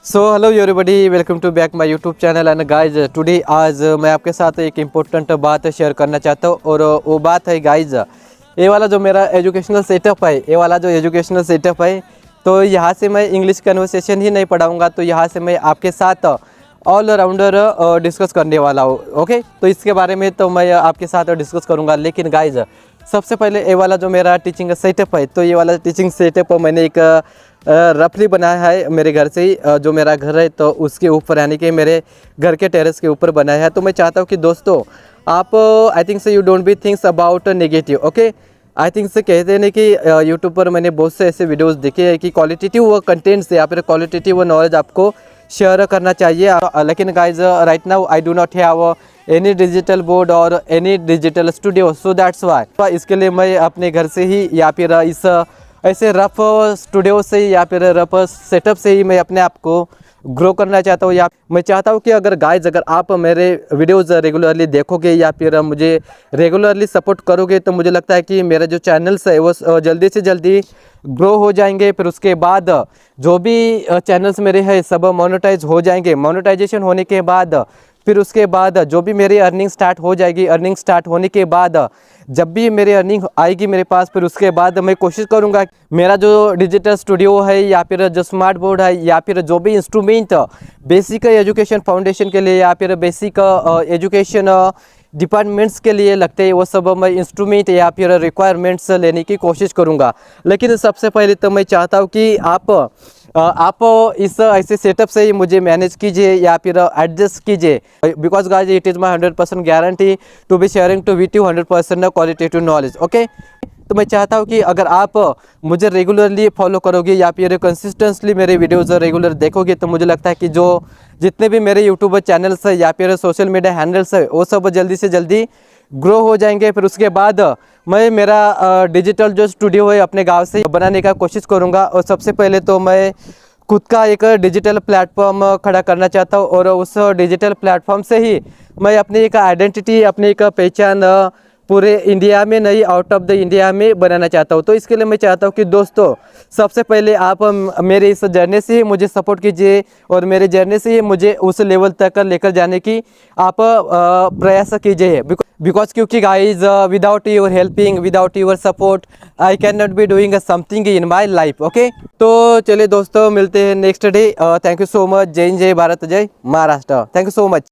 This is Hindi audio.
So hello everybody, welcome to back my YouTube channel. And guys today आज मैं आपके साथ एक इम्पोर्टेंट बात शेयर करना चाहता हूँ और वो बात है गाइज, ये वाला जो मेरा एजुकेशनल सेटअप है, ये वाला जो एजुकेशनल सेटअप है, तो यहाँ से मैं इंग्लिश कन्वर्सेशन ही नहीं पढ़ाऊँगा, तो यहाँ से मैं आपके साथ ऑल राउंडर डिस्कस करने वाला हूँ। ओके, तो इसके बारे में तो मैं आपके साथ डिस्कस करूँगा। लेकिन गाइज सबसे पहले ये वाला जो मेरा टीचिंग सेटअप है, तो ये वाला टीचिंग सेटअप मैंने एक रफली बनाया है मेरे घर से ही, जो मेरा घर है तो उसके ऊपर, यानी कि मेरे घर के टेरेस के ऊपर बनाया है। तो मैं चाहता हूँ कि दोस्तों आप आई थिंक से you don't be thinks about negative. Okay, I think से कहते हैं कि यूट्यूब पर मैंने बहुत से ऐसे वीडियोस देखे हैं कि क्वालिटेटिव कंटेंट से या फिर क्वालिटेटिव नॉलेज आपको शेयर करना चाहिए। लेकिन guys right now I do not have any digital board और any digital studio, so that's why इसके लिए मैं अपने घर से ही या फिर इस ऐसे रफ स्टूडियो से या फिर रफ सेटअप से ही मैं अपने आप को ग्रो करना चाहता हूँ। या मैं चाहता हूँ कि अगर आप मेरे वीडियोस रेगुलरली देखोगे या फिर मुझे रेगुलरली सपोर्ट करोगे, तो मुझे लगता है कि मेरा जो चैनल्स है वो जल्दी से जल्दी ग्रो हो जाएंगे। फिर उसके बाद जो भी चैनल्स मेरे हैं सब मोनेटाइज हो जाएंगे। मोनेटाइजेशन होने के बाद फिर उसके बाद जो भी मेरी अर्निंग स्टार्ट हो जाएगी, अर्निंग स्टार्ट होने के बाद जब भी मेरी अर्निंग आएगी मेरे पास, फिर उसके बाद मैं कोशिश करूंगा मेरा जो डिजिटल स्टूडियो है या फिर जो स्मार्ट बोर्ड है या फिर जो भी इंस्ट्रूमेंट बेसिक एजुकेशन फाउंडेशन के लिए या फिर बेसिक एजुकेशन डिपार्टमेंट्स के लिए लगते हैं, वो सब मैं इंस्ट्रूमेंट या फिर रिक्वायरमेंट्स लेने की कोशिश करूंगा। लेकिन सबसे पहले तो मैं चाहता हूँ कि आप इस ऐसे सेटअप से ही मुझे मैनेज कीजिए या फिर एडजस्ट कीजिए, because guys it is my 100% guarantee to be sharing to with you 100% qualitative knowledge. Okay, तो मैं चाहता हूँ कि अगर आप मुझे रेगुलरली फॉलो करोगे या फिर कंसिस्टेंटली मेरे वीडियोज़ रेगुलर देखोगे, तो मुझे लगता है कि जो जितने भी मेरे यूट्यूब चैनल्स है या फिर सोशल मीडिया हैंडल्स है वो सब जल्दी से जल्दी ग्रो हो जाएंगे। फिर उसके बाद मैं मेरा डिजिटल जो स्टूडियो है अपने गांव से बनाने का कोशिश करूंगा। और सबसे पहले तो मैं खुद का एक डिजिटल प्लेटफॉर्म खड़ा करना चाहता हूं और उस डिजिटल प्लेटफॉर्म से ही मैं अपनी एक आइडेंटिटी, अपनी एक पहचान पूरे इंडिया में नहीं, आउट ऑफ द इंडिया में बनाना चाहता हूँ। तो इसके लिए मैं चाहता हूँ कि दोस्तों सबसे पहले आप मेरे इस जर्नी से ही मुझे सपोर्ट कीजिए और मेरे जर्नी से ही मुझे उस लेवल तक लेकर जाने की आप प्रयास कीजिए। बिकॉज क्योंकि guys without your helping, without your support I can not be doing something in my life. Okay, तो चलिए दोस्तों मिलते हैं next day. Thank you so much. जय हिंद, जय भारत, जय Maharashtra. Thank you so much.